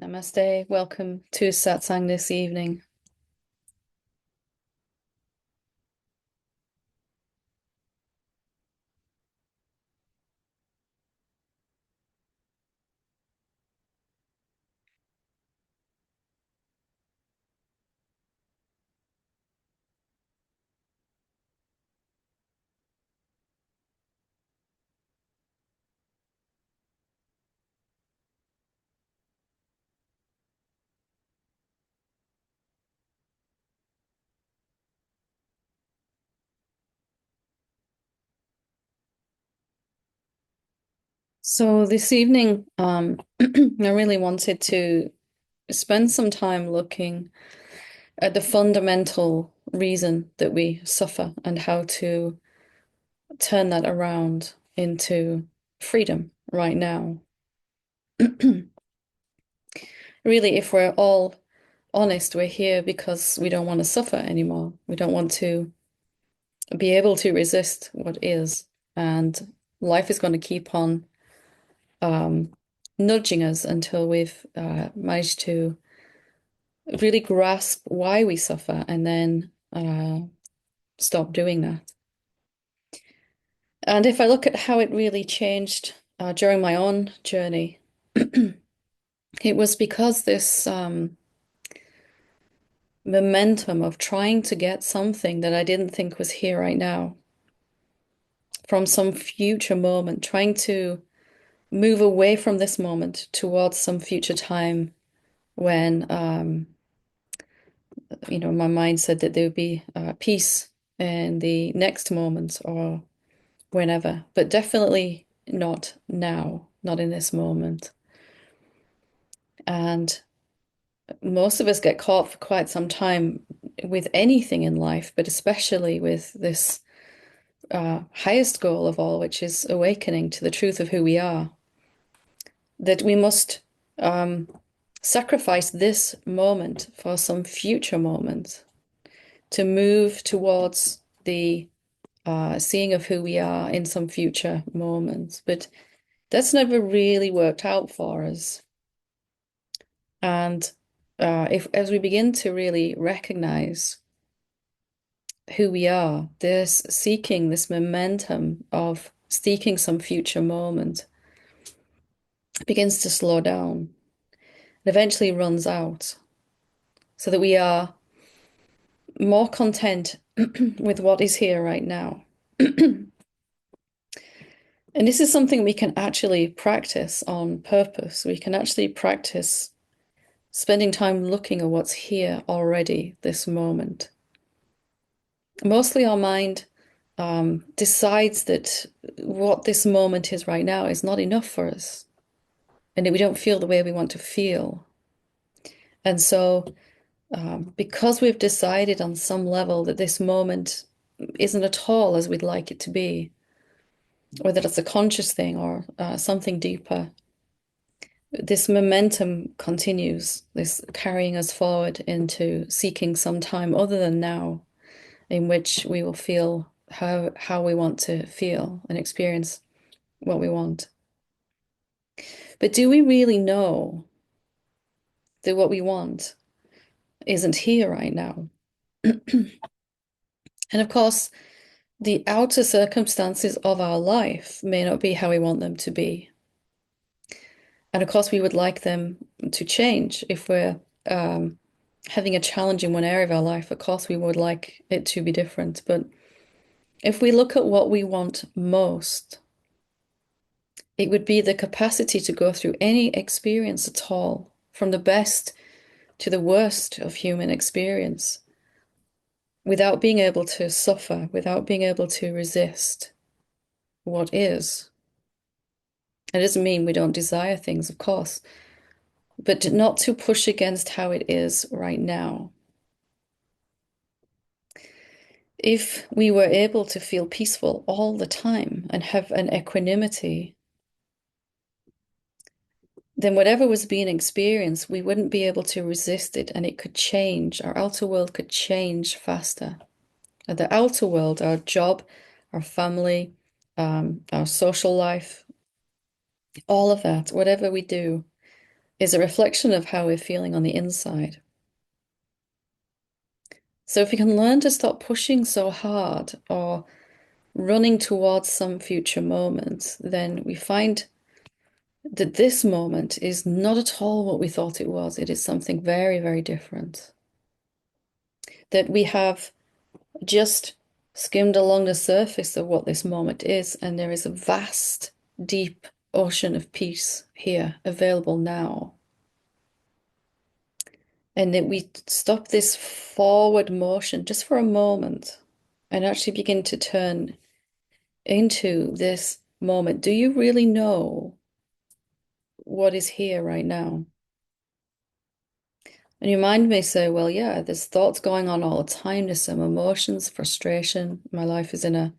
Namaste. Welcome to Satsang this evening. So this evening, I really wanted to spend some time looking at the fundamental reason that we suffer and how to turn that around into freedom right now. Really, if we're all honest, we're here because we don't want to suffer anymore. We don't want to be able to resist what is, and life is going to keep on um, nudging us until we've managed to really grasp why we suffer and then stop doing that. And if I look at how it really changed during my own journey, it was because this momentum of trying to get something that I didn't think was here right now from some future moment, trying to move away from this moment towards some future time when my mind said that there would be peace in the next moment or whenever, but definitely not now, not in this moment. And most of us get caught for quite some time with anything in life, but especially with this highest goal of all, which is awakening to the truth of who we are, that we must um, sacrifice this moment for some future moment to move towards the seeing of who we are in some future moments. But that's never really worked out for us. And if as we begin to really recognize who we are, this seeking this momentum of seeking some future moment begins to slow down and eventually runs out so that we are more content with what is here right now. And this is something we can actually practice on purpose. We can actually practice spending time looking at what's here already, this moment. Mostly our mind decides that what this moment is right now is not enough for us and that we don't feel the way we want to feel. And so, because we've decided on some level that this moment isn't at all as we'd like it to be, or that it's a conscious thing or something deeper, this momentum continues, this carrying us forward into seeking some time other than now, in which we will feel how we want to feel and experience what we want. But do we really know that what we want isn't here right now? And of course, the outer circumstances of our life may not be how we want them to be. And of course, we would like them to change if we're having a challenge in one area of our life. Of course, we would like it to be different. But if we look at what we want most, it would be the capacity to go through any experience at all, from the best to the worst of human experience, without being able to suffer, without being able to resist what is. It doesn't mean we don't desire things, of course, but not to push against how it is right now. If we were able to feel peaceful all the time and have an equanimity, then whatever was being experienced, we wouldn't be able to resist it and it could change. Our outer world could change faster. And the outer world, our job, our family, our social life, all of that, whatever we do, is a reflection of how we're feeling on the inside. So if we can learn to stop pushing so hard or running towards some future moment, then we find that this moment is not at all what we thought it was. It is something very, very different. That we have just skimmed along the surface of what this moment is, and there is a vast, deep ocean of peace here available now. And that we stop this forward motion just for a moment and actually begin to turn into this moment. Do you really know what is here right now? And your mind may say, well, yeah, there's thoughts going on all the time. There's some emotions, frustration. My life is in a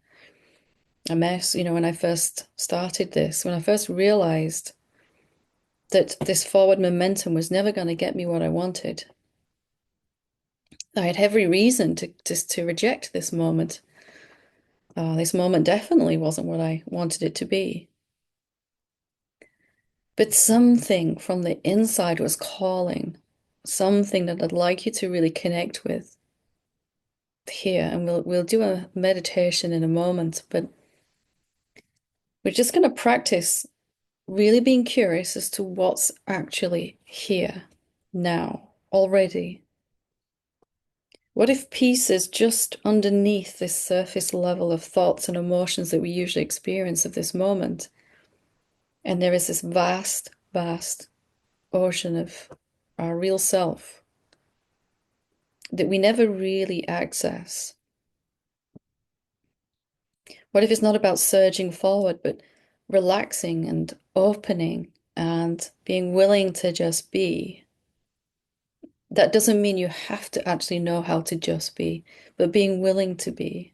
mess. You know, when I first started this, when I first realized that this forward momentum was never going to get me what I wanted, I had every reason to reject this moment. This moment definitely wasn't what I wanted it to be. But something from the inside was calling, something that I'd like you to really connect with here. And we'll do a meditation in a moment, but we're just going to practice really being curious as to what's actually here now already. What if peace is just underneath this surface level of thoughts and emotions that we usually experience at this moment? And there is this vast, vast ocean of our real self that we never really access. What if it's not about surging forward, but relaxing and opening and being willing to just be? That doesn't mean you have to actually know how to just be, but being willing to be.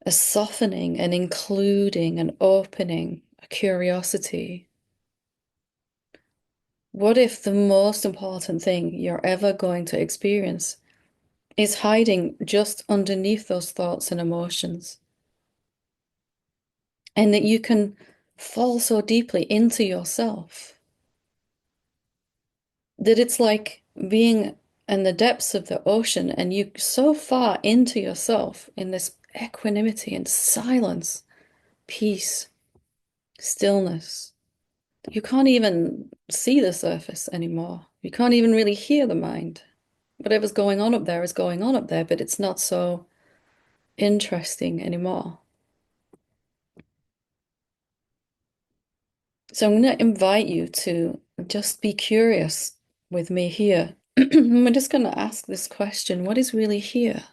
A softening, an including, an opening, a curiosity. What if the most important thing you're ever going to experience is hiding just underneath those thoughts and emotions? And that you can fall so deeply into yourself that it's like being in the depths of the ocean and you so far into yourself in this equanimity and silence, peace, stillness. You can't even see the surface anymore. You can't even really hear the mind. Whatever's going on up there is going on up there, but it's not so interesting anymore. So I'm going to invite you to just be curious with me here. We're just going to ask this question, what is really here?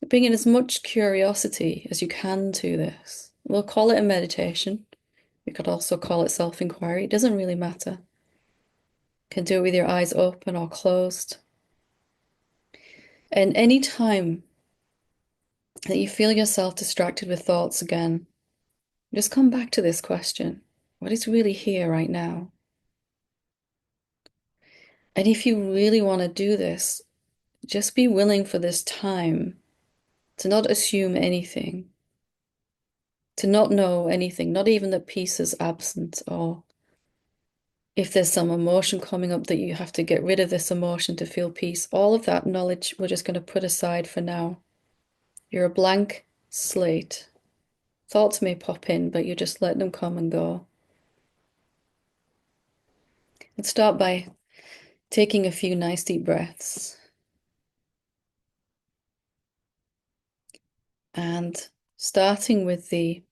Bring in as much curiosity as you can to this. We'll call it a meditation. We could also call it self-inquiry. It doesn't really matter. You can do it with your eyes open or closed. And any time that you feel yourself distracted with thoughts again, just come back to this question. What is really here right now? And if you really want to do this, just be willing for this time to not assume anything, to not know anything, not even that peace is absent, or if there's some emotion coming up that you have to get rid of this emotion to feel peace. All of that knowledge we're just going to put aside for now. You're a blank slate. Thoughts may pop in, but you just let them come and go. Let's start by taking a few nice deep breaths and starting with the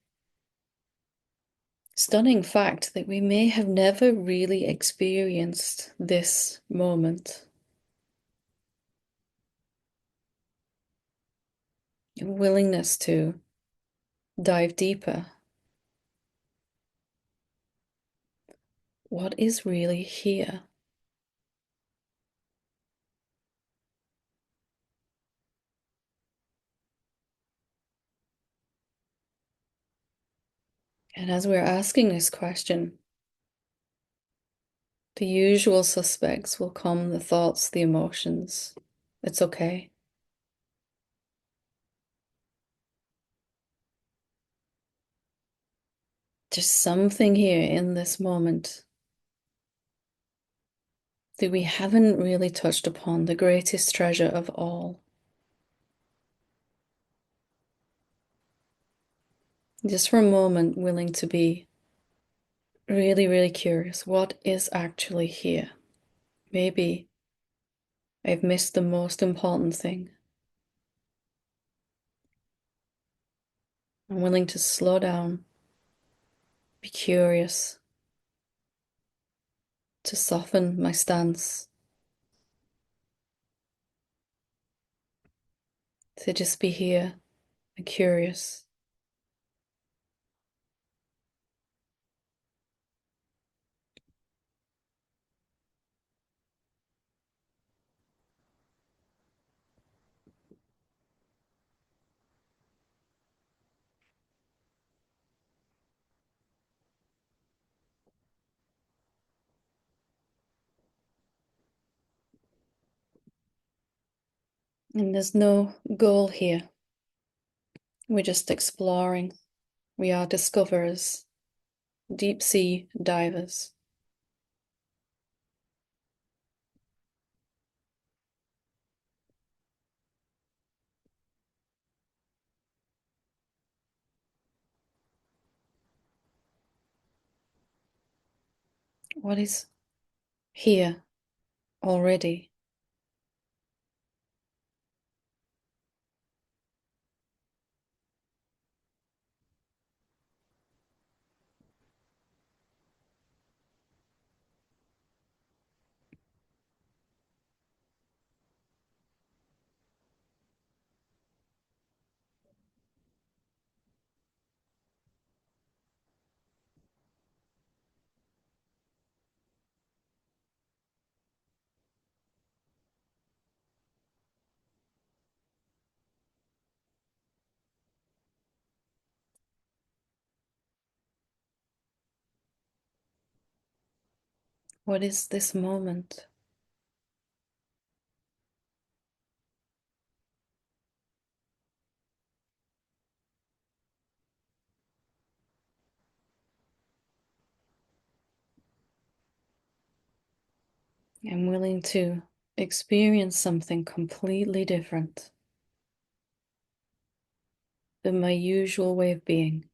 stunning fact that we may have never really experienced this moment. Your willingness to dive deeper. What is really here? And as we're asking this question, the usual suspects will come, the thoughts, the emotions. It's okay. Just something here in this moment that we haven't really touched upon, the greatest treasure of all. Just for a moment, willing to be really, really curious. What is actually here? Maybe I've missed the most important thing. I'm willing to slow down, be curious, to soften my stance, to just be here and curious. And there's no goal here. We're just exploring. We are discoverers, deep sea divers. What is here already? What is this moment? I'm willing to experience something completely different than my usual way of being.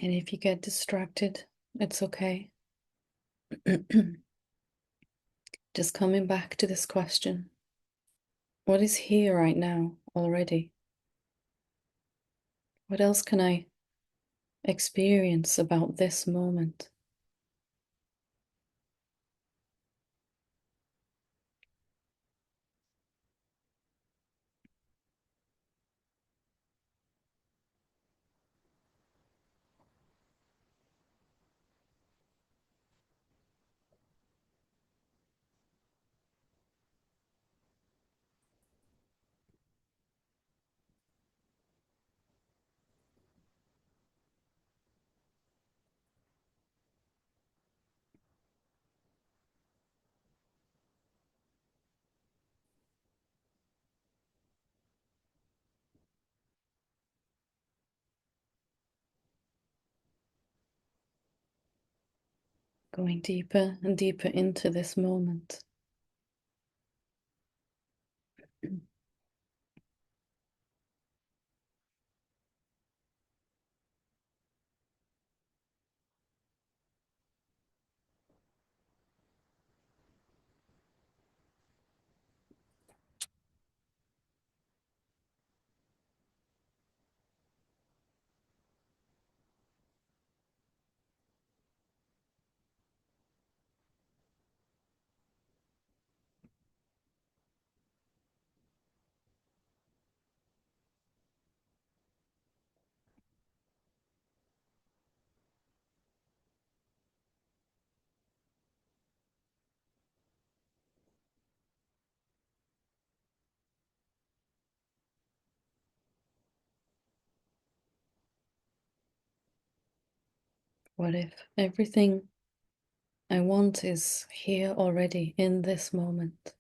And if you get distracted, it's okay. Just coming back to this question. What is here right now already? What else can I experience about this moment? Going deeper and deeper into this moment. What if everything I want is here already in this moment?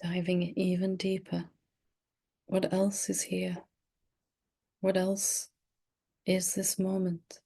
Diving even deeper. What else is here? What else is this moment?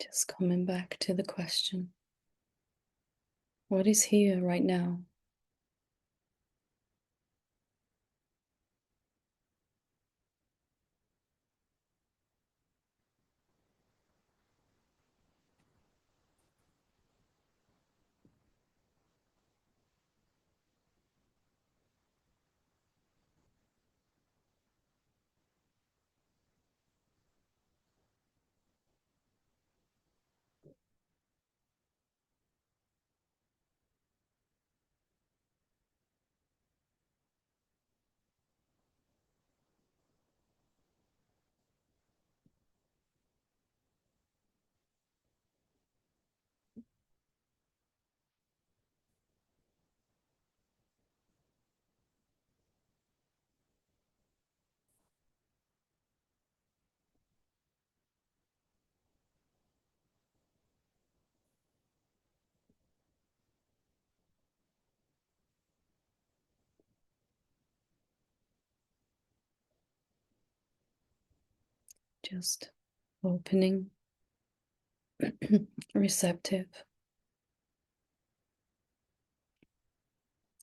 Just coming back to the question, what is here right now? Just opening, receptive,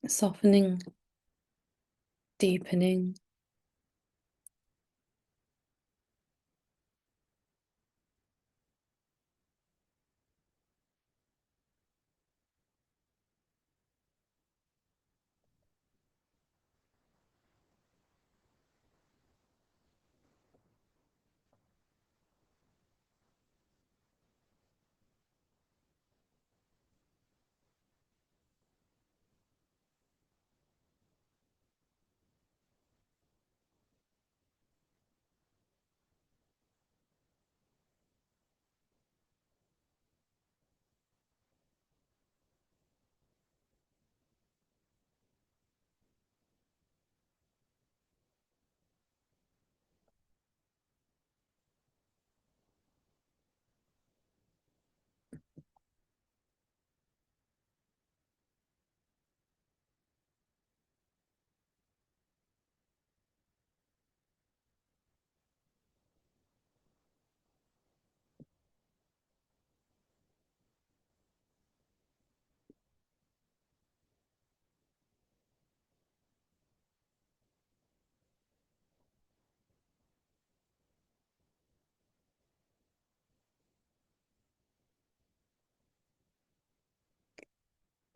softening, deepening,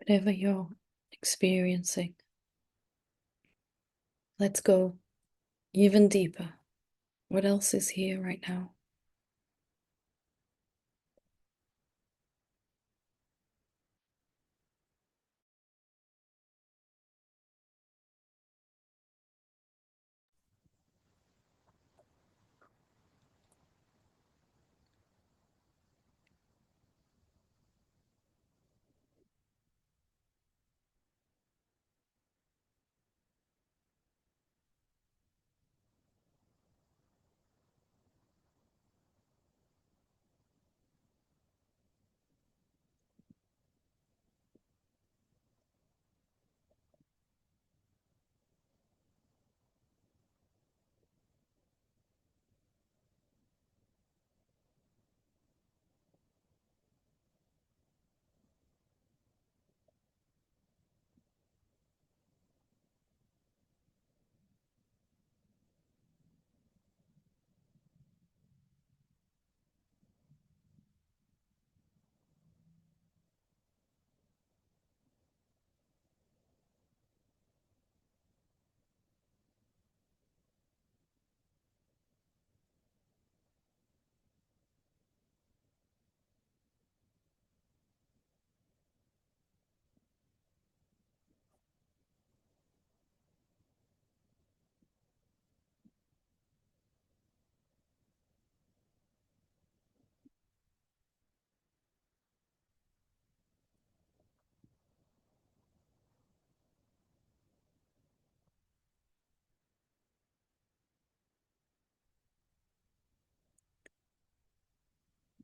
Whatever you're experiencing, let's go even deeper. What else is here right now?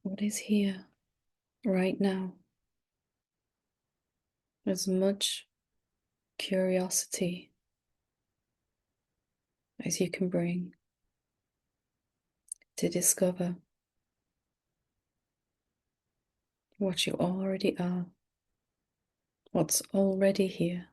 What is here right now? As much curiosity as you can bring to discover what you already are, what's already here.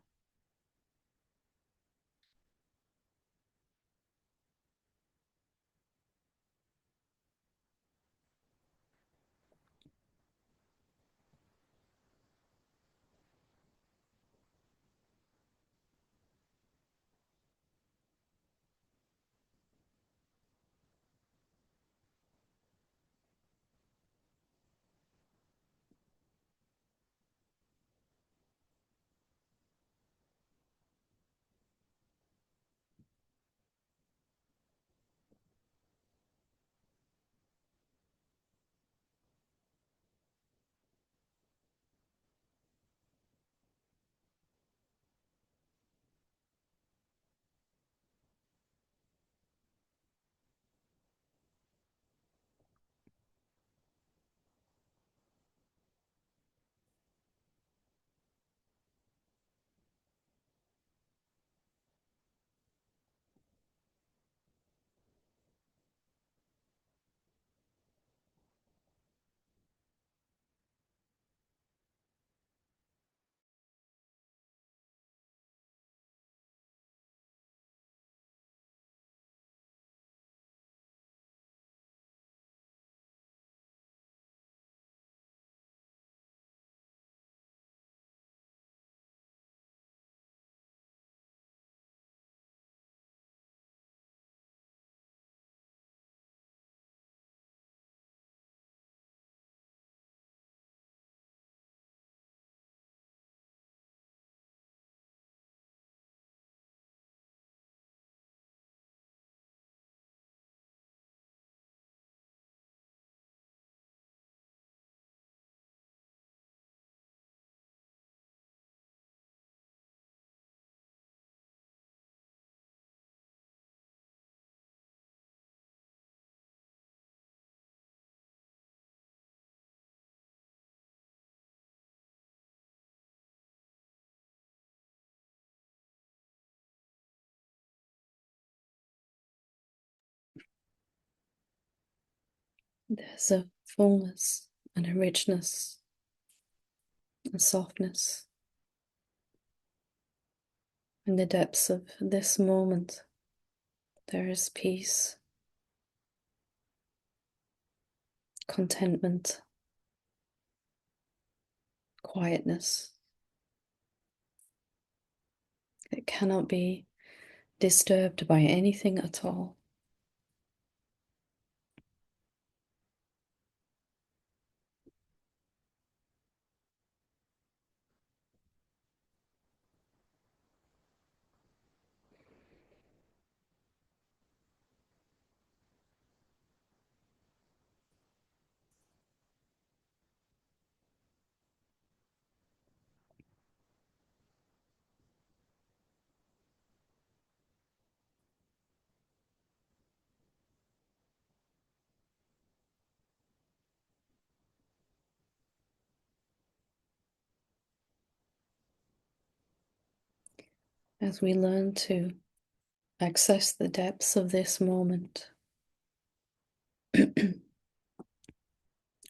There's a fullness and a richness, a softness in the depths of this moment. There is peace, contentment, quietness. It cannot be disturbed by anything at all. As we learn to access the depths of this moment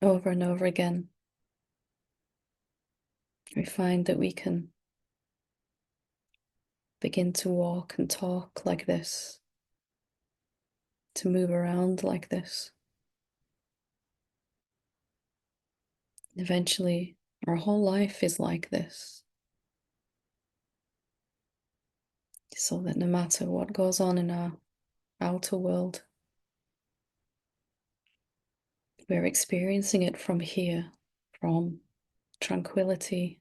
over and over again, we find that we can begin to walk and talk like this, to move around like this. Eventually, our whole life is like this, so that no matter what goes on in our outer world, we're experiencing it from here, from tranquility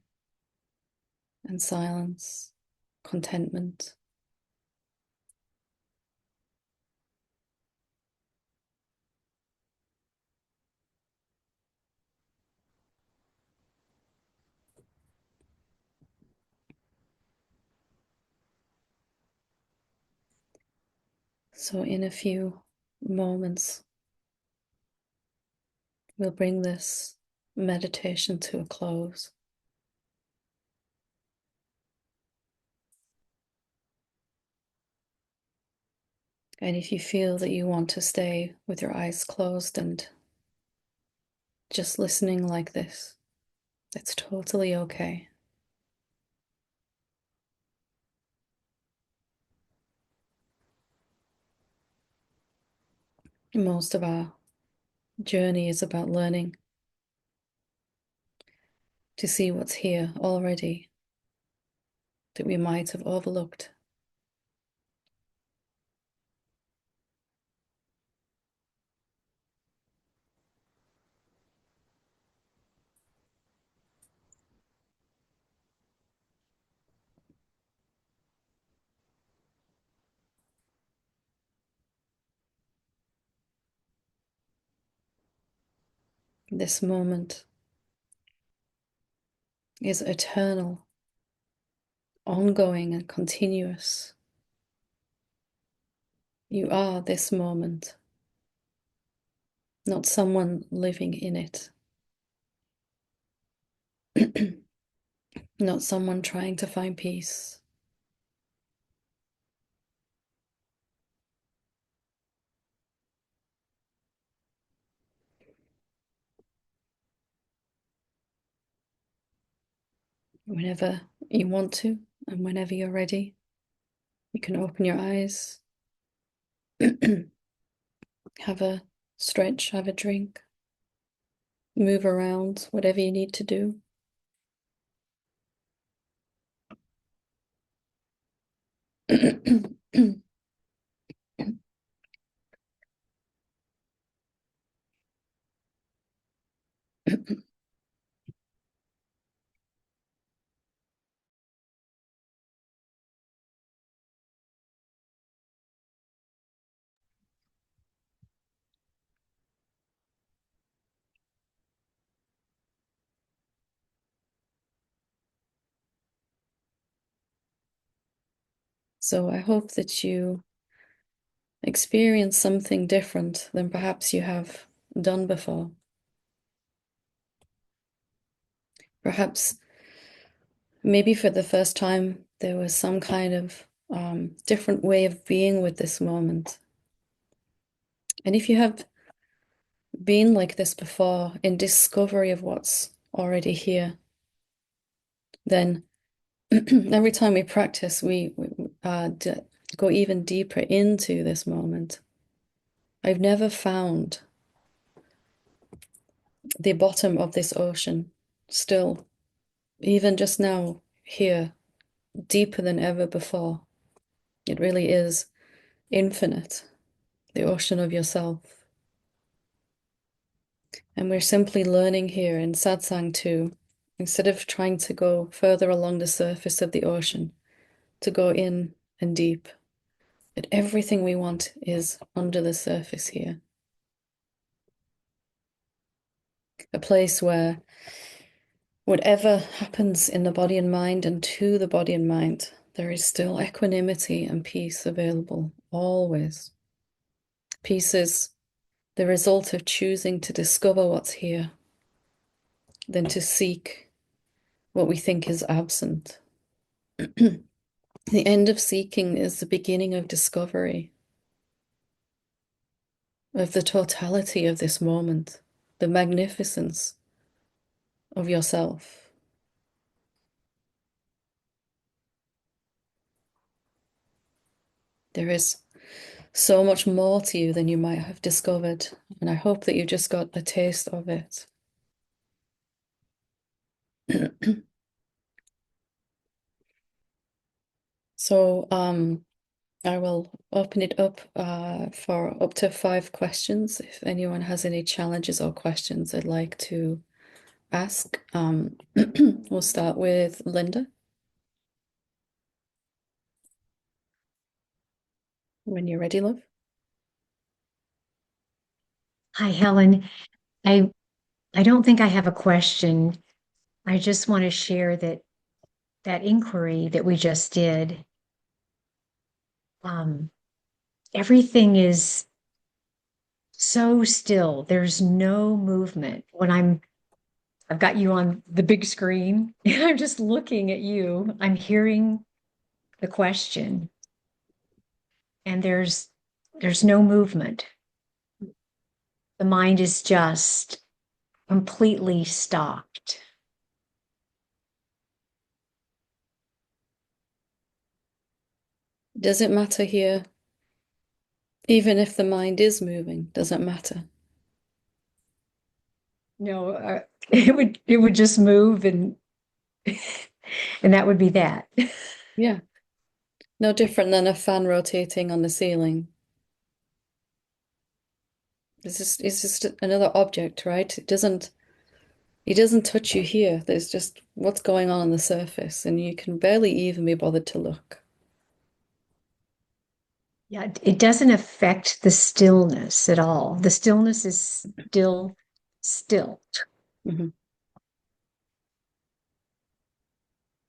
and silence, contentment. So in a few moments, we'll bring this meditation to a close. And if you feel that you want to stay with your eyes closed and just listening like this, that's totally okay. Most of our journey is about learning to see what's here already that we might have overlooked. This moment is eternal, ongoing, and continuous. You are this moment, not someone living in it, not someone trying to find peace. Whenever you want to, and whenever you're ready, you can open your eyes, have a stretch, have a drink, move around, whatever you need to do. So I hope that you experience something different than perhaps you have done before. Perhaps, maybe for the first time, there was some kind of different way of being with this moment. And if you have been like this before in discovery of what's already here, then every time we practice, we go even deeper into this moment. I've never found the bottom of this ocean still, even just now here, deeper than ever before. It really is infinite, the ocean of yourself. And we're simply learning here in Satsang to, instead of trying to go further along the surface of the ocean, to go in and deep. That everything we want is under the surface here. A place where whatever happens in the body and mind and to the body and mind, there is still equanimity and peace available, always. Peace is the result of choosing to discover what's here, than to seek what we think is absent. The end of seeking is the beginning of discovery, of the totality of this moment, the magnificence of yourself. There is so much more to you than you might have discovered, and I hope that you just got a taste of it. So, I will open it up for up to 5 questions. If anyone has any challenges or questions they'd like to ask, we'll start with Linda. When you're ready, love. Hi, Helen. I I don't think I have a question. I just want to share that inquiry that we just did. Um, Everything is so still. There's no movement. I've got you on the big screen, and I'm just looking at you. I'm hearing the question, and there's no movement. The mind is just completely stopped. Does it matter here? Even if the mind is moving, does it matter? No, it would just move and that would be that. Yeah, no different than a fan rotating on the ceiling. It's just another object, right? It doesn't touch you here. There's just what's going on the surface, and you can barely even be bothered to look. Yeah, it doesn't affect the stillness at all. The stillness is still. Mhm.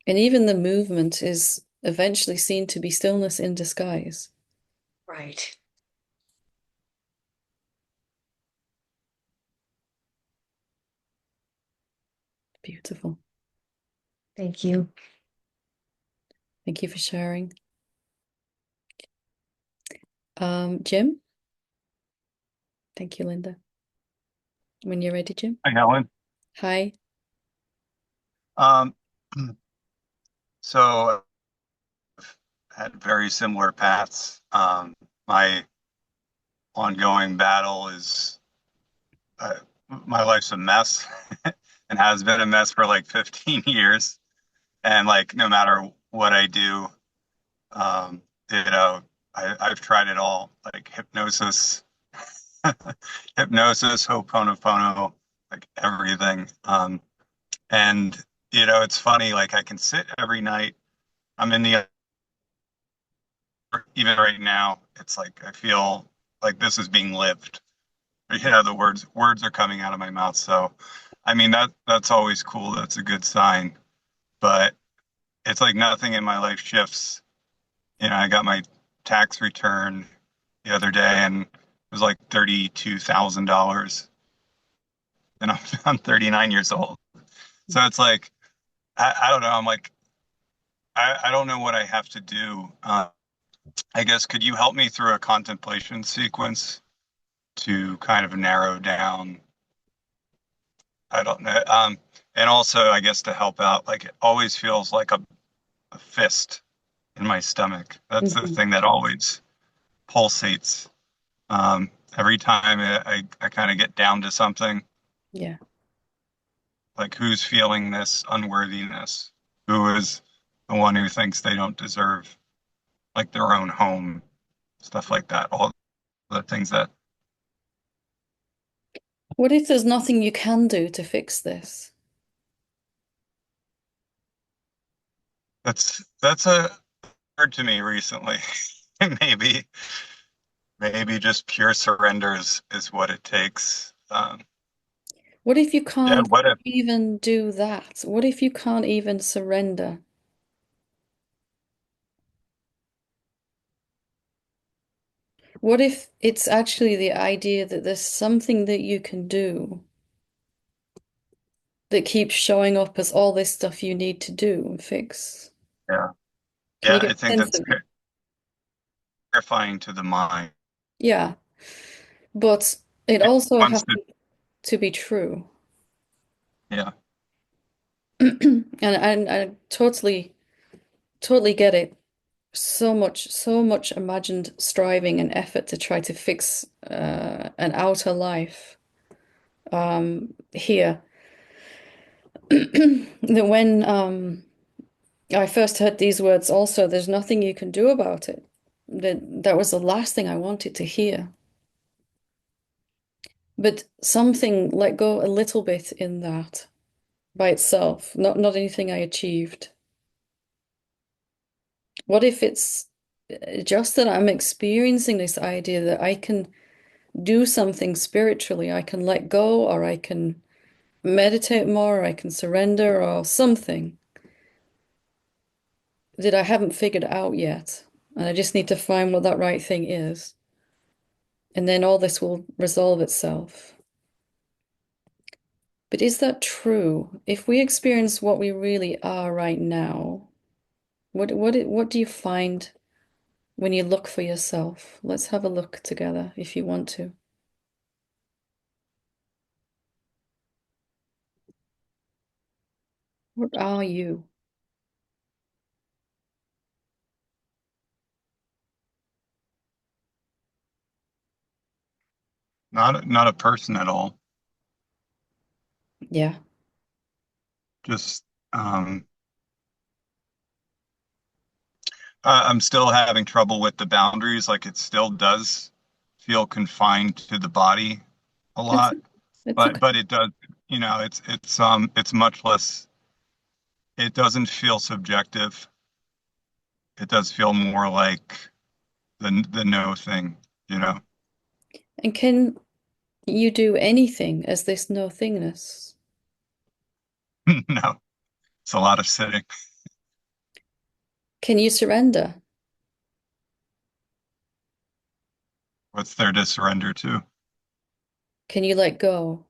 And even the movement is eventually seen to be stillness in disguise. Right. Beautiful. Thank you. Thank you for sharing. Jim? Thank you, Linda. When you're ready, Jim. Hi, Helen. Hi. Um, so had very similar paths. My ongoing battle is uh, my life's a mess and has been a mess for like 15 years. And like, no matter what I do, um, you know, I've tried it all, like hypnosis, hypnosis, Ho'oponopono, like everything. And it's funny, like I can sit every night. I'm in the even right now, it's like I feel like this is being lived. The words are coming out of my mouth. So, I mean that's always cool. That's a good sign. But it's like nothing in my life shifts. I got my tax return the other day, and it was like $32,000, and I'm 39 years old. So it's like I don't know. I'm like I don't know what I have to do. I guess could you help me through a contemplation sequence to kind of narrow down. I don't know. And also, I guess to help out, like it always feels like a fist in my stomach. That's the Mhm. thing that always pulsates. Every time I kind of get down to something, Yeah. like who's feeling this unworthiness? Who is? the one who thinks they don't deserve like their own home, stuff like that. All the things that What if there's nothing you can do to fix this? that's a occurred to me recently. Maybe maybe just pure surrender is what it takes. What if you Yeah, can't what if even do that? What if you can't even surrender? What if it's actually the idea that there's something that you can do that keeps showing up as all this stuff you need to do and fix? yeah. Can you Yeah, get I a think sense that's of it? terrifying to the mind. Yeah, but it It also wants to happens to be true. yeah. And I totally get it. So much imagined striving and effort to try to fix an outer life here. That when I first heard these words also, there's nothing you can do about it. That was the last thing I wanted to hear. But something let go a little bit in that by itself, not anything I achieved. What if it's just that I'm experiencing this idea that I can do something spiritually? I can let go, or I can meditate more, or I can surrender, or something that I haven't figured out yet. And I just need to find what that right thing is. And then all this will resolve itself. But is that true? If we experience what we really are right now, what do you find when you look for yourself? Let's have a look together if you want to. What are you? Not a person at all. Yeah. Just I'm still having trouble with the boundaries. Like it still does feel confined to the body a It's lot, it's but okay. it does, it's much less. It doesn't feel subjective. It does feel more like the no thing, you know? And can you do anything as this no thingness? No, it's a lot of sitting. Can you surrender? What's there to surrender to? Can you let go?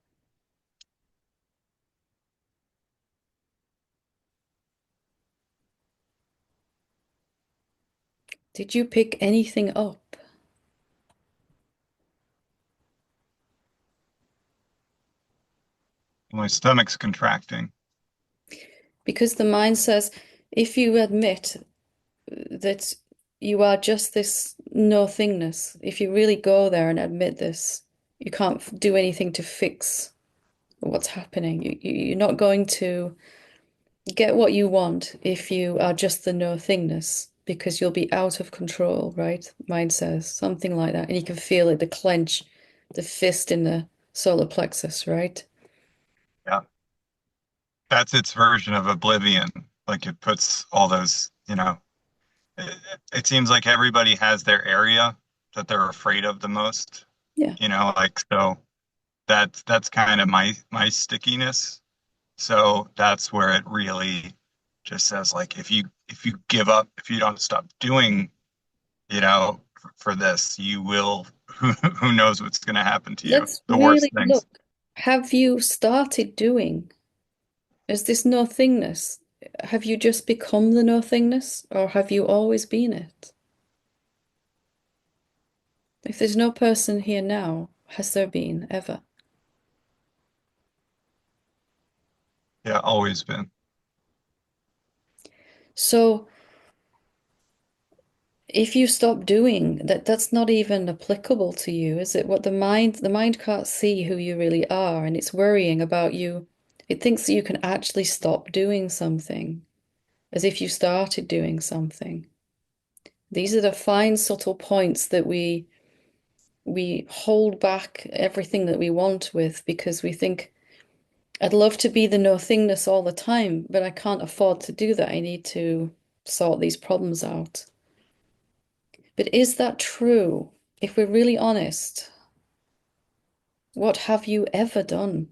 Did you pick anything up? My stomach's contracting. Because the mind says, if you admit that you are just this no thingness, if you really go there and admit this, you can't do anything to fix what's happening. You're not going to get what you want if you are just the no thingness, because you'll be out of control, right? Mind says something like that. And you can feel it, the clench, the fist in the solar plexus, right? Yeah, that's its version of oblivion. Like it puts all those, it, it seems like everybody has their area that they're afraid of the most, Yeah. like so that's kind of my stickiness. So that's where it really just says like if you give up, if you don't stop doing, for this, you will who knows what's going to happen to you. Let's The worst really things. look. Have you started doing? Is this no thingness? Have you just become the no thingness, or have you always been it? If there's no person here now, has there been ever? Yeah, always been. So if you stop doing that, that's not even applicable to you, is it? What the mind can't see who you really are, and it's worrying about you. It thinks that you can actually stop doing something. as if you started doing something. These are the fine, subtle points that we hold back everything that we want with because we think, I'd love to be the nothingness all the time, but I can't afford to do that. I need to sort these problems out. But is that true? If we're really honest, what have you ever done?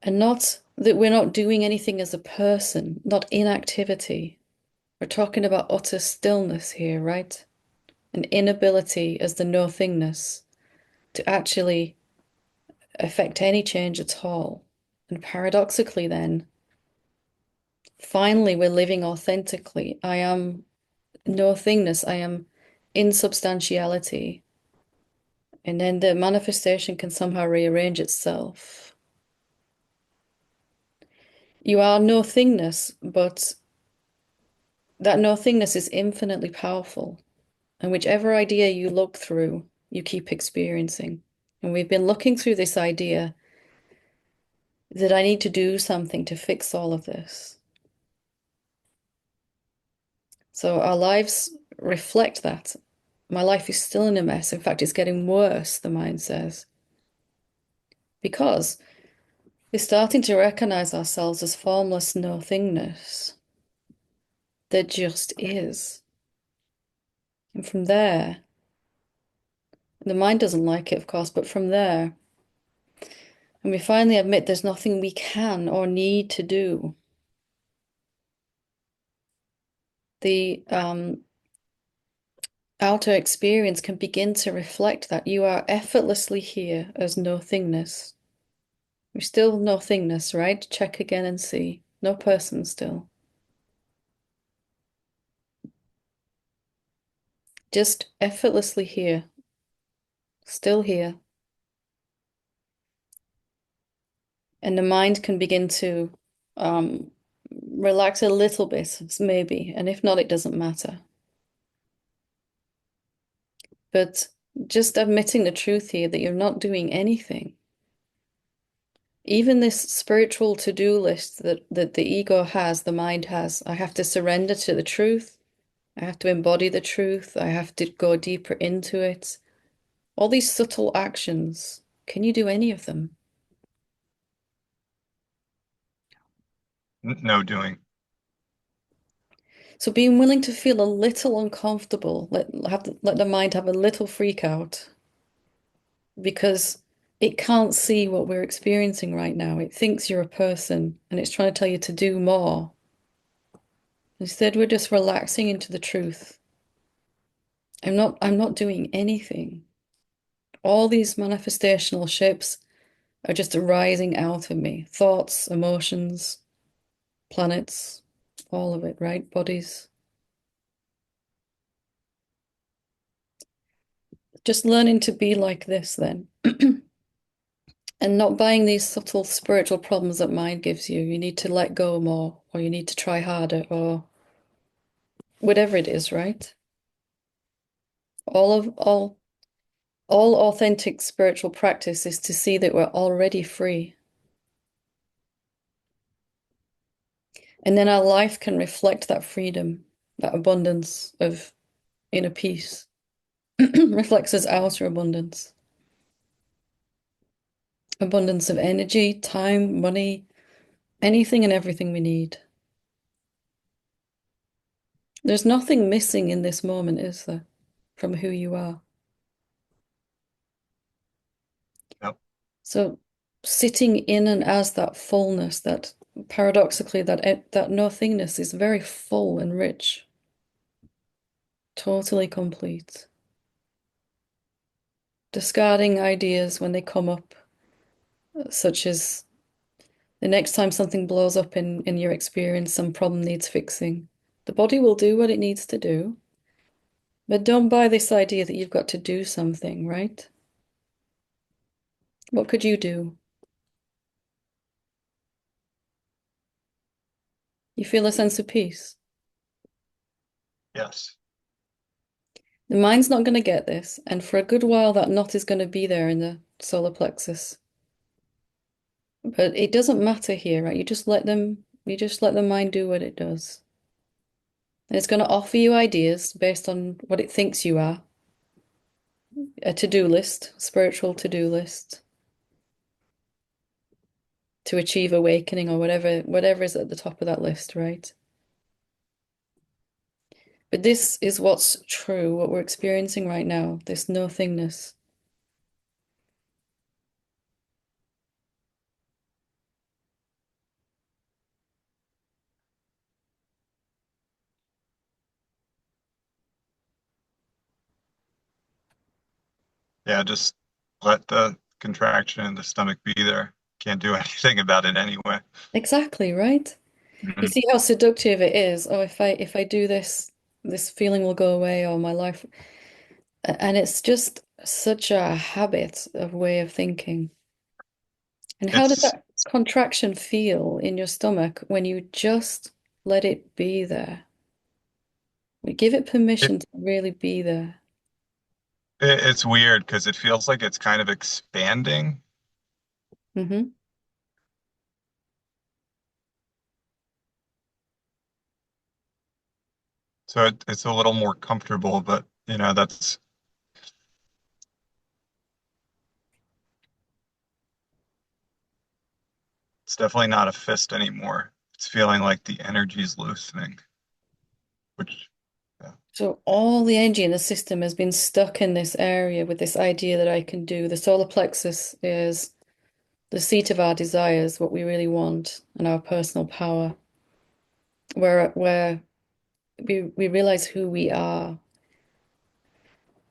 And not that we're not doing anything as a person, not inactivity. We're talking about utter stillness here, right? An inability as the nothingness to actually affect any change at all. And paradoxically, then, finally, we're living authentically. I am nothingness, I am insubstantiality. And then the manifestation can somehow rearrange itself. You are nothingness, but that nothingness is infinitely powerful. And whichever idea you look through, you keep experiencing. And we've been looking through this idea that I need to do something to fix all of this. So our lives reflect that. My life is still in a mess. In fact, it's getting worse, the mind says, because we're starting to recognize ourselves as formless nothingness. There just is. And from there, the mind doesn't like it, of course, but from there, and we finally admit there's nothing we can or need to do. The outer experience can begin to reflect that you are effortlessly here as nothingness. You're still nothingness, right? Check again and see. No person still. Just effortlessly here. Still here. And the mind can begin to relax a little bit, maybe. And if not, it doesn't matter. But just admitting the truth here that you're not doing anything. Even this spiritual to-do list that the ego has, the mind has, I have to surrender to the truth. I have to embody the truth. I have to go deeper into it. All these subtle actions, can you do any of them? No doing. So being willing to feel a little uncomfortable, let the mind have a little freak out because it can't see what we're experiencing right now. It thinks you're a person and it's trying to tell you to do more. Instead, we're just relaxing into the truth. I'm not doing anything. All these manifestational shapes are just arising out of me. Thoughts, emotions, planets, all of it, right? Bodies. Just learning to be like this then. And not buying these subtle spiritual problems that mind gives you. You need to let go more, or you need to try harder, or whatever it is, right? All authentic spiritual practice is to see that we're already free. And then our life can reflect that freedom, that abundance of inner peace. Reflects as outer abundance. Abundance of energy, time, money, anything and everything we need. There's nothing missing in this moment, is there, from who you are? Yep. So sitting in and as that fullness, that paradoxically, that nothingness is very full and rich, totally complete. Discarding ideas when they come up, such as the next time something blows up in your experience, some problem needs fixing. The body will do what it needs to do, but don't buy this idea that you've got to do something, right? What could you do? You feel a sense of peace. Yes. The mind's not going to get this, and for a good while that knot is going to be there in the solar plexus. But it doesn't matter here, right? You just let the mind do what it does. And it's going to offer you ideas based on what it thinks you are. A to-do list, spiritual to-do list to achieve awakening or whatever is at the top of that list, right? But this is what's true, what we're experiencing right now, this nothingness. Yeah, just let the contraction in the stomach be there. Can't do anything about it anyway. Exactly, right? You Mhm. see how seductive it is. Oh, if I do this, this feeling will go away, or my life. And it's just such a habit of way of thinking. And how does It's that contraction feel in your stomach when you just let it be there? We give it it, permission to really be there. it's weird because it feels like it's kind of expanding. Hmm. So it's a little more comfortable, but that's it's definitely not a fist anymore. It's feeling like the energy's loosening, which yeah, So all the energy in the system has been stuck in this area with this idea that I can do. The solar plexus is the seat of our desires, what we really want, and our personal power, where we realize who we are.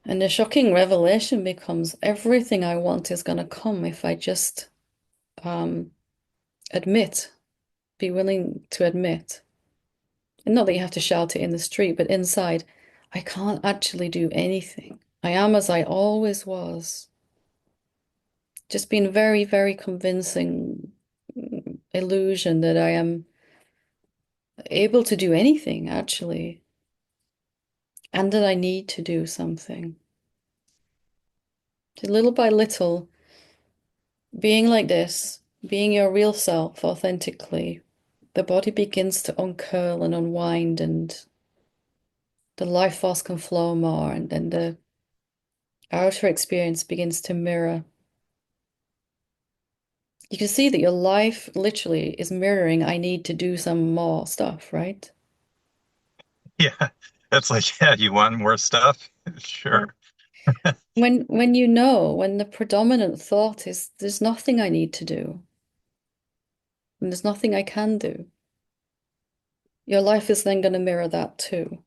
And the shocking revelation becomes everything I want is going to come if I just um, admit, be willing to admit. And not that you have to shout it in the street, but inside, I can't actually do anything. I am as I always was. Just been very, very convincing illusion that I am able to do anything, actually, and that I need to do something. So little by little, being like this, being your real self authentically, the body begins to uncurl and unwind, and the life force can flow more, and then the outer experience begins to mirror. You can see that your life literally is mirroring, I need to do some more stuff, right? yeah, it's like yeah, you want more stuff? Yeah. Sure. When the predominant thought is there's nothing I need to do, and there's nothing I can do, your life is then going to mirror that too.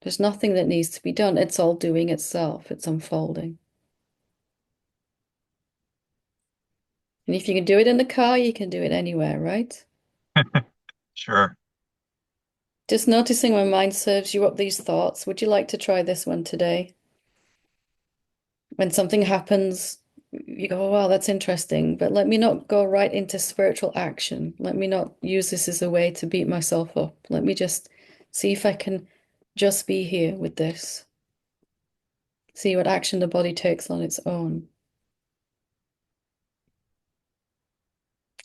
There's nothing that needs to be done. It's all doing itself. It's unfolding. And if you can do it in the car, you can do it anywhere, right? Sure. Just noticing when mind serves you up these thoughts. Would you like to try this one today? When something happens, you go, oh, wow, that's interesting, but let me not go right into spiritual action. Let me not use this as a way to beat myself up. Let me just see if I can just be here with this. See what action the body takes on its own.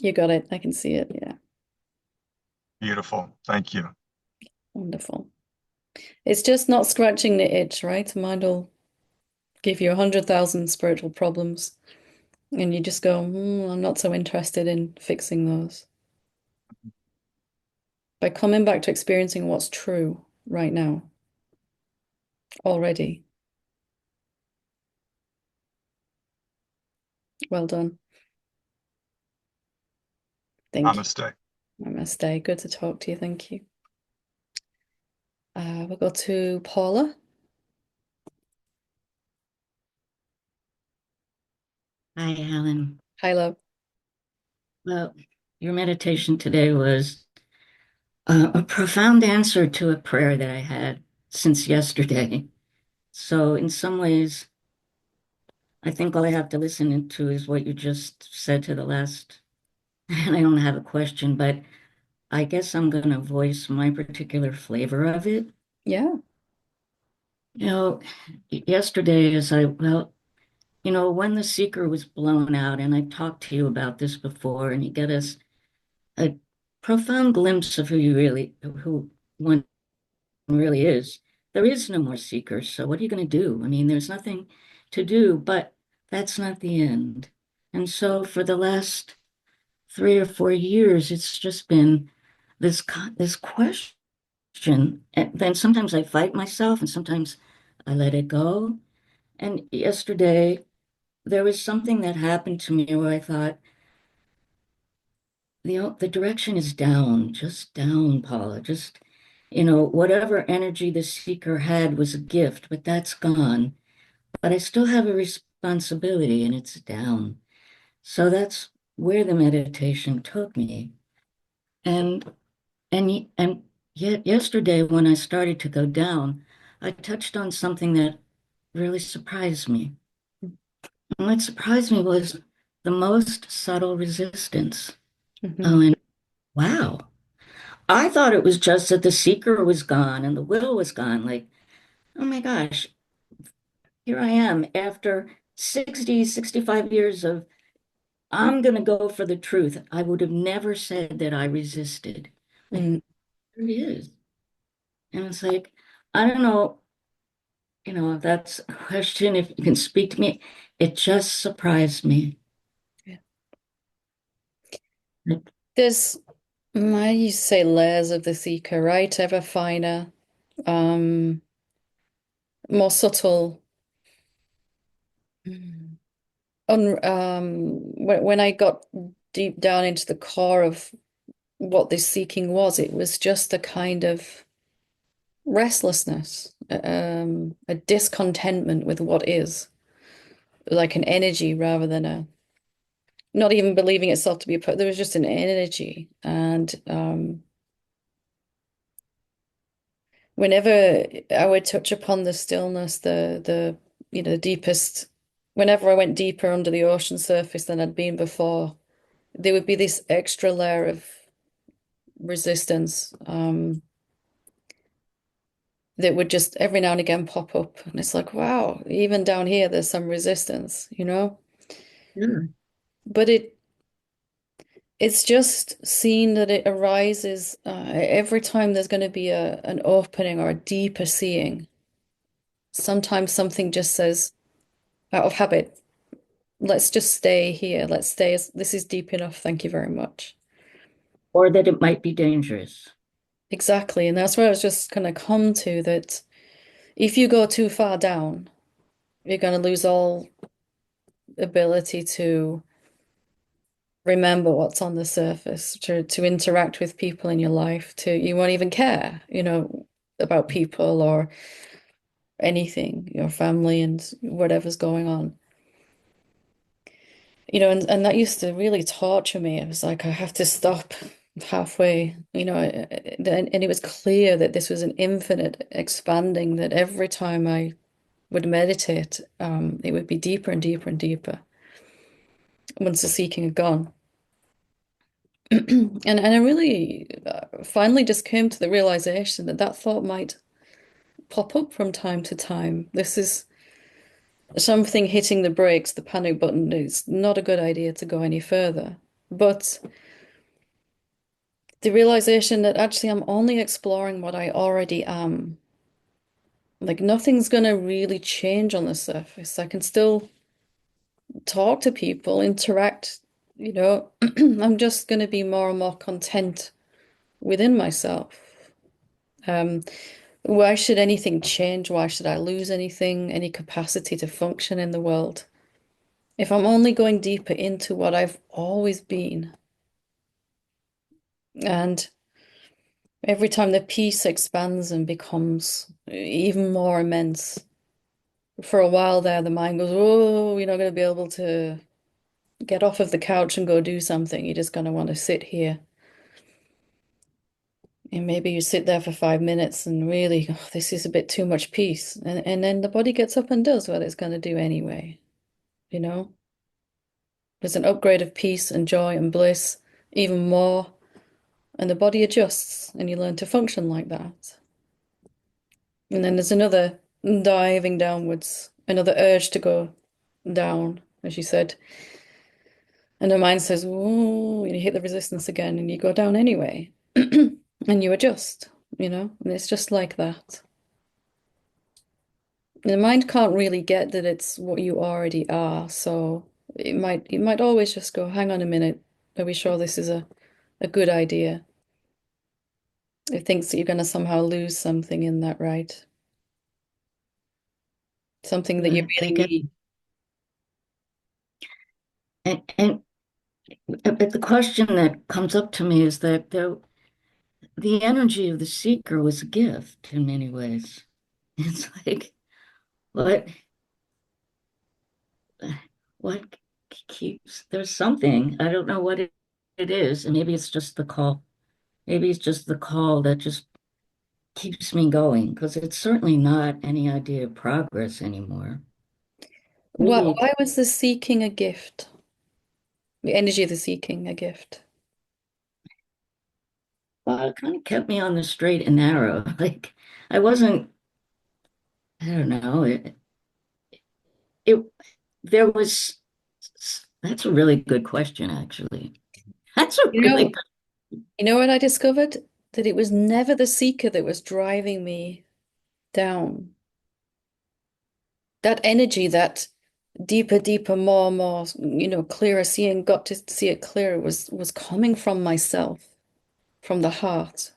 You got it. I can see it. Yeah. Beautiful. Thank you. Wonderful. It's just not scratching the itch, right? Mind will give you 100,000 spiritual problems, and you just go, I'm not so interested in fixing those. By coming back to experiencing what's true right now, already. Well done. Thank you. Namaste. Namaste. Good to talk to you. Thank you. We'll go to Paula. Hi, Helen. Hi, love. Well, your meditation today was a profound answer to a prayer that I had since yesterday. So, in some ways, I think all I have to listen into is what you just said to the last. And I don't have a question, but I guess I'm going to voice my particular flavor of it. Yeah. You know, yesterday as when the seeker was blown out, and I've talked to you about this before, and you get a profound glimpse of who one really is. There is no more seekers, so what are you going to do? I mean, there's nothing to do, but that's not the end. And so for the last 3 or 4 years, it's just been this question. And then sometimes I fight myself, and sometimes I let it go. And yesterday, there was something that happened to me where I thought, the direction is down, just down, Paula. Just, whatever energy the seeker had was a gift, but that's gone. But I still have a responsibility, and it's down. So that's where the meditation took me. And and yet yesterday when I started to go down, I touched on something that really surprised me. And what surprised me was the most subtle resistance. Hmm. Oh, and wow. I thought it was just that the seeker was gone and the will was gone. Like, oh my gosh, here I am after 60, 65 years of I'm going to go for the truth. I would have never said that I resisted. Like, Mm. there it is. And it's like, I don't know, if that's a question, if you can speak to me. It just surprised me. Yeah. Like, There's, I used to say layers of the seeker, right? Ever finer, um, more subtle. Mm. When I got deep down into the core of what this seeking was, it was just a kind of restlessness, a discontentment with what is, like an energy rather than a, not even believing itself to be there was just an energy. And whenever I would touch upon the stillness, the deepest, whenever I went deeper under the ocean surface than I'd been before, there would be this extra layer of resistance, that would just every now and again pop up. And it's like, wow, even down here, there's some resistance, you know? yeah. But it's just seen that it arises every time there's going to be an opening or a deeper seeing. Sometimes something just says, out of habit, let's just stay here. Let's stay. This is deep enough. Thank you very much. Or that it might be dangerous. Exactly. And that's where I was just going to come to that if you go too far down, you're going to lose all ability to remember what's on the surface, to interact with people in your life, you won't even care, about people or anything, your family and whatever's going on. And that used to really torture me. It was like I have to stop halfway, and it was clear that this was an infinite expanding, that every time I would meditate, it would be deeper and deeper and deeper once the seeking had gone. And I really finally just came to the realization that that thought might pop up from time to time. This is something hitting the brakes, the panic button. It's not a good idea to go any further. But the realization that actually I'm only exploring what I already am. Like nothing's going to really change on the surface. I can still talk to people, interact, I'm just going to be more and more content within myself. Um, Why should anything change? Why should I lose anything, any capacity to function in the world? If I'm only going deeper into what I've always been. And every time the peace expands and becomes even more immense, for a while there, the mind goes, oh, you're not going to be able to get off of the couch and go do something. You're just going to want to sit here. And maybe you sit there for 5 minutes and really, oh, this is a bit too much peace. And then the body gets up and does what it's going to do anyway, you know? There's an upgrade of peace and joy and bliss, even more, and the body adjusts and you learn to function like that. And then there's another diving downwards, another urge to go down, as you said. And the mind says, "Ooh," and you hit the resistance again and you go down anyway. And you adjust, and it's just like that. The mind can't really get that it's what you already are, so it might always just go, hang on a minute, are we sure this is a good idea? It thinks that you're going to somehow lose something in that, right? Something that you I really get, need. and but the question that comes up to me is that the energy of the seeker was a gift in many ways. It's like, what, what keeps, there's something, I don't know what it is, and maybe it's just the call. Maybe it's just the call that just keeps me going, because it's certainly not any idea of progress anymore. Why, Maybe why was the seeking a gift? The energy of the seeking a gift? well, it kind of kept me on the straight and narrow. Like I wasn't, I don't know, it there was, that's a really good question, actually. That's a You really know, good, you know what I discovered? That it was never the seeker that was driving me down. That energy, that deeper, deeper, more, more, clearer seeing, got to see it clearer was coming from myself, from the heart.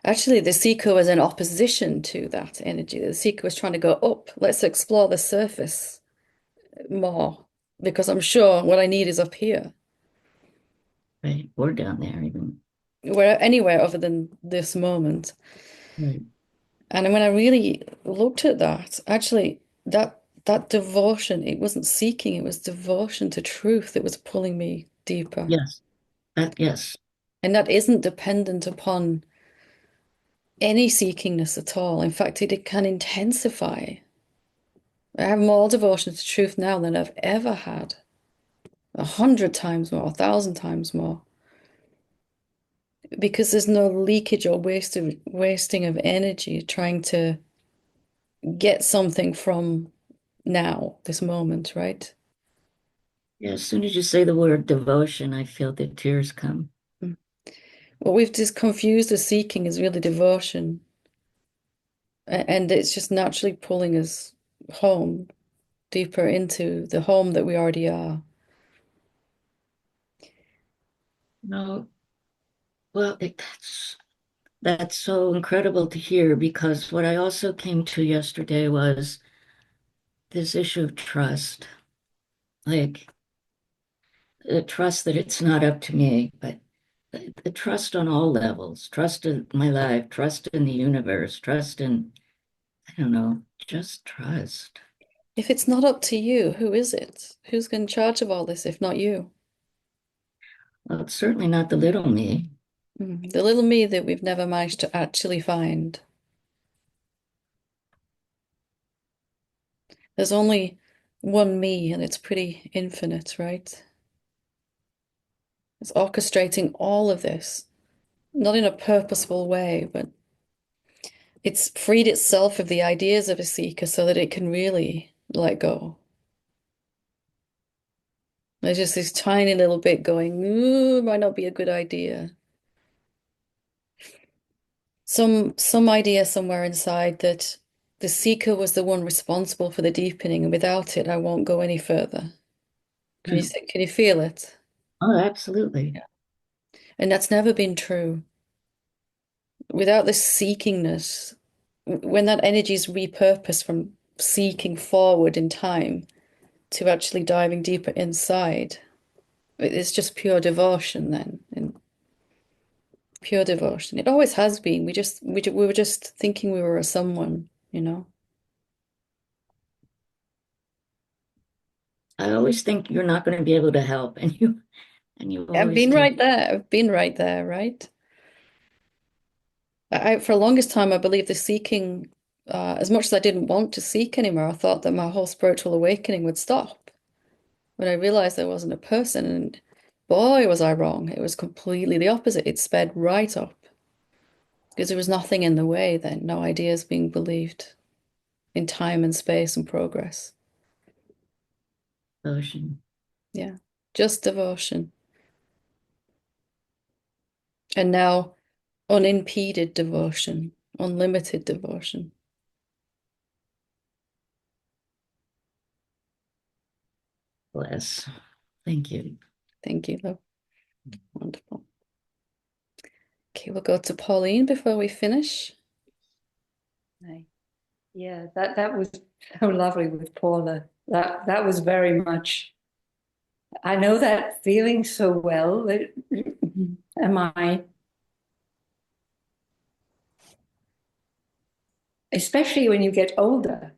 Actually, the seeker was in opposition to that energy. The seeker was trying to go up. Let's explore the surface more, because I'm sure what I need is up here. right, or down there even. Where anywhere other than this moment. Right. And when I really looked at that, actually, that devotion, it wasn't seeking, it was devotion to truth that was pulling me deeper. Yes, yes. And that isn't dependent upon any seekingness at all. In fact, it can intensify. I have more devotion to truth now than I've ever had. 100 times more, 1,000 times more. Because there's no leakage or wasting of energy trying to get something from now, this moment, right? Yeah, as soon as you say the word devotion, I feel the tears come. Mm. What we've just confused as seeking is really devotion. And it's just naturally pulling us home, deeper into the home that we already are. No, well, that's so incredible to hear, because what I also came to yesterday was this issue of trust. Like trust that it's not up to me, but the trust on all levels, trust in my life, trust in the universe, trust in, I don't know, just trust. If it's not up to you, who is it? Who's in charge of all this if not you? Well, it's certainly not the little me. The little me that we've never managed to actually find. There's only one me, and it's pretty infinite, right? It's orchestrating all of this, not in a purposeful way, but it's freed itself of the ideas of a seeker so that it can really let go. There's just this tiny little bit going, ooh, might not be a good idea. Some idea somewhere inside that the seeker was the one responsible for the deepening, and without it, I won't go any further. Can you Yeah. see, can you feel it? Oh, absolutely. Yeah. And that's never been true. Without this seekingness, when that energy is repurposed from seeking forward in time to actually diving deeper inside, it's just pure devotion then, and pure devotion. It always has been. We were just thinking we were a someone. I always think you're not going to be able to help, and you I've always been take, right there. I've been right there, right? For the longest time, I believed the seeking, as much as I didn't want to seek anymore, I thought that my whole spiritual awakening would stop. When I realized I wasn't a person, and boy, was I wrong. It was completely the opposite. It sped right up. Because there was nothing in the way then, no ideas being believed in time and space and progress. Devotion. Yeah, just devotion. And now unimpeded devotion, unlimited devotion. Bless. Thank you. Thank you, love. Wonderful. Okay, we'll go to Pauline before we finish. Right. Yeah, that was so lovely with Paula. That was very much. I know that feeling so well. That, am I? Especially when you get older.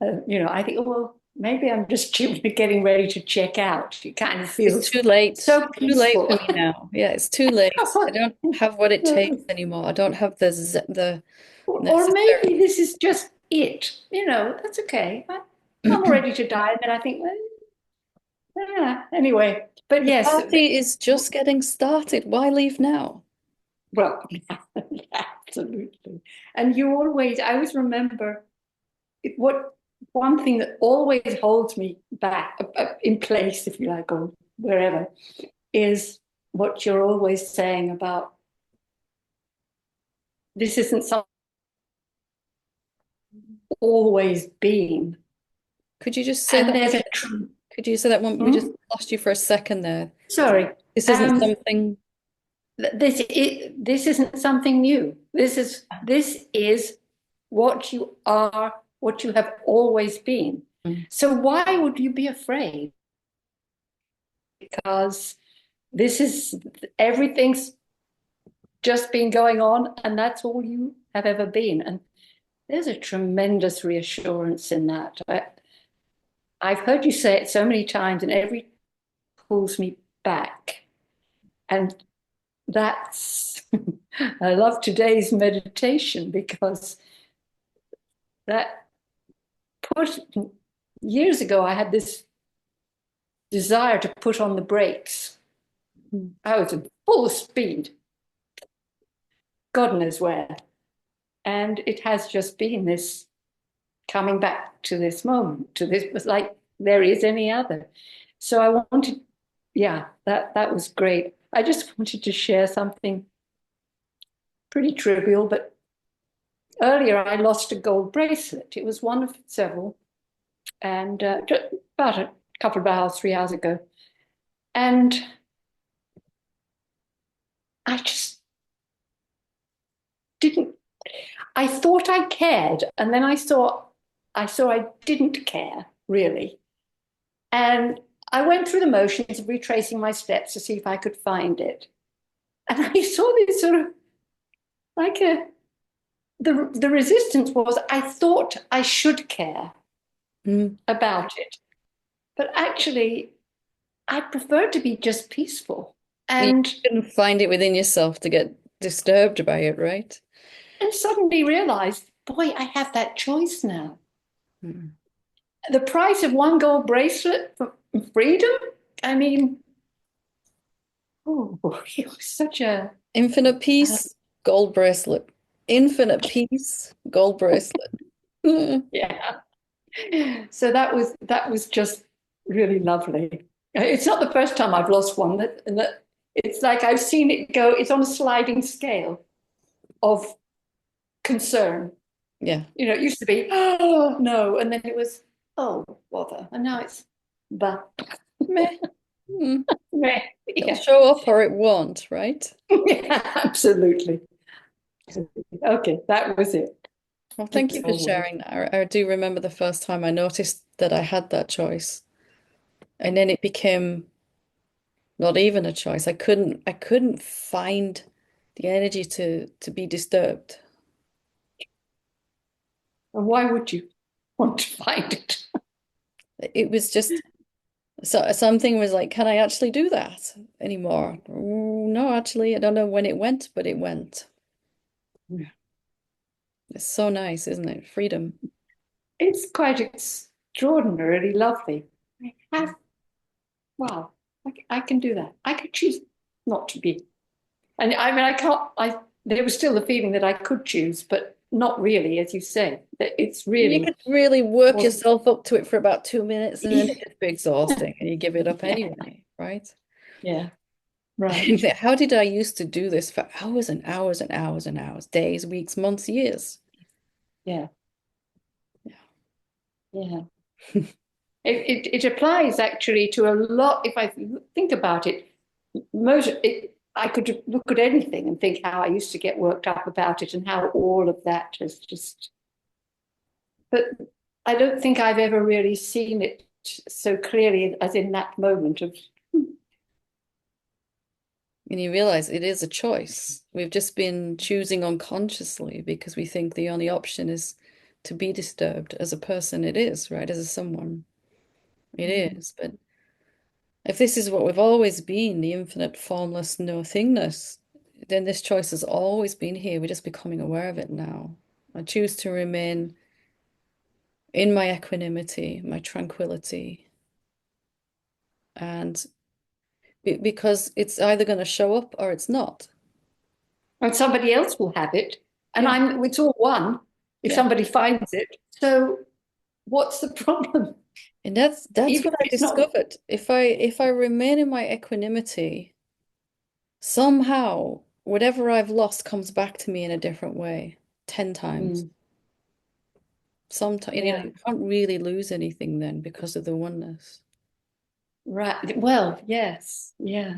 I think, well, maybe I'm just getting ready to check out. It kind of feels It's too late. so Too late peaceful. for me now. Yeah, it's too late. I don't have what it takes anymore. I don't have the Or necessary. maybe this is just it. That's okay. I'm ready to die. And then I think, well, yeah, anyway. But The yes, party is just getting started. Why leave now? well, absolutely. And I always remember one thing that always holds me back in place, if you like, or wherever, is what you're always saying about this isn't something always been. Could you just say And that there's again? Could you say that one? We just lost you for a second there. sorry. This isn't something. This isn't something new. This is what you are, what you have always been. So why would you be afraid? Because everything's just been going on, and that's all you have ever been. And there's a tremendous reassurance in that. I've heard you say it so many times, and every pulls me back. And that's, I love today's meditation because years ago, I had this desire to put on the brakes. I was at full speed, God knows where. And it has just been this coming back to this moment, to this, was like there is any other. So I wanted, yeah, that was great. I just wanted to share something pretty trivial, but earlier I lost a gold bracelet. It was one of several, and about a couple of hours, 3 hours ago. And I just didn't, I thought I cared, and then I saw I didn't care, really. And I went through the motions of retracing my steps to see if I could find it. And I saw this sort of like the resistance was I thought I should care about it. But actually, I prefer to be just peaceful. And You couldn't find it within yourself to get disturbed by it, right? and suddenly realized, boy, I have that choice now. The price of one gold bracelet for freedom? I mean, oh, it was such a Infinite peace, gold bracelet. Infinite peace, gold bracelet. yeah. So that was just really lovely. It's not the first time I've lost one. That it's like I've seen it go. It's on a sliding scale of concern. Yeah. It used to be, oh no, and then it was, oh bother, and now it's, but Meh. meh. It'll Yeah. show up or it won't, right? Yeah, absolutely. Okay, that was it. Well, thank you for That's all. sharing that. I do remember the first time I noticed that I had that choice. And then it became not even a choice. I couldn't find the energy to be disturbed. And why would you want to find it? It was just something was like, can I actually do that anymore? No, actually, I don't know when it went, but it went. It's so nice, isn't it? Freedom. It's quite extraordinarily lovely. Wow, I can do that. I could choose not to be. And I mean, I can't, there was still the feeling that I could choose, but not really, as you say. That it's You really could really work wasn't. yourself up to it for about 2 minutes and then it gets exhausting and you give it up anyway, right? Yeah, right. How did I used to do this for hours and hours and hours and hours, days, weeks, months, years? Yeah, Yeah. yeah. It applies actually to a lot. If I think about it, I could look at anything and think how I used to get worked up about it and how all of that has just. But I don't think I've ever really seen it so clearly as in that moment of. And you realize it is a choice. We've just been choosing unconsciously because we think the only option is to be disturbed as a person. It is, right? As a someone, it is. But if this is what we've always been, the infinite formless no thingness, then this choice has always been here. We're just becoming aware of it now. I choose to remain in my equanimity, my tranquility, and because it's either going to show up or it's not. And somebody else will have it, and Yeah, it's all one if yeah. somebody finds it. So what's the problem? And that's Even what if I it's not. discovered. If I remain in my equanimity, somehow whatever I've lost comes back to me in a different way, 10 times. Mm, Sometimes, yeah, you can't really lose anything then because of the oneness. right. Well, yes, yeah.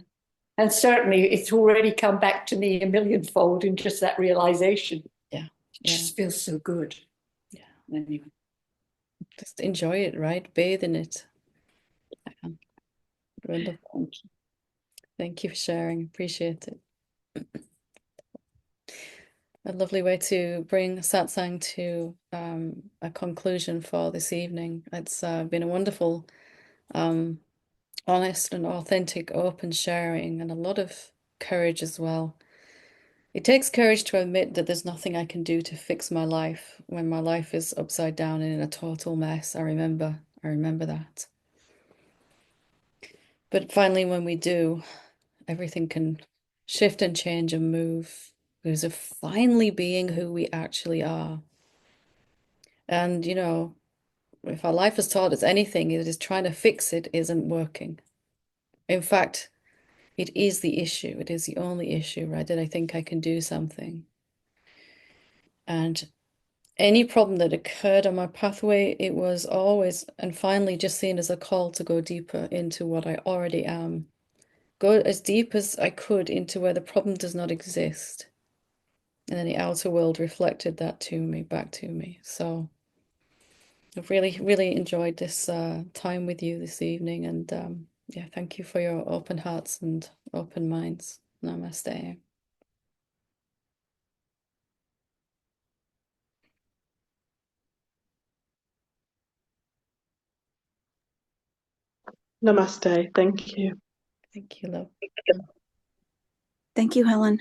And certainly it's already come back to me a millionfold in just that realization. Yeah, It yeah, just feels so good. yeah. Anyway. Just enjoy it, right? Bathe in it. Yeah. Wonderful. Thank you. Thank you for sharing. Appreciate it. A lovely way to bring satsang to a conclusion for this evening. It's been a wonderful, honest and authentic, open sharing, and a lot of courage as well. It takes courage to admit that there's nothing I can do to fix my life when my life is upside down and in a total mess. I remember that. But finally, when we do, everything can shift and change and move because of finally being who we actually are. And, if our life has taught us anything, it is trying to fix it isn't working. In fact, it is the issue. It is the only issue, right? That I think I can do something. And any problem that occurred on my pathway, it was always and finally just seen as a call to go deeper into what I already am. Go as deep as I could into where the problem does not exist. And then the outer world reflected that to me, back to me. So I've really, really enjoyed this time with you this evening. And yeah, thank you for your open hearts and open minds. Namaste. Namaste. Thank you. Thank you, love. Thank you, Helen.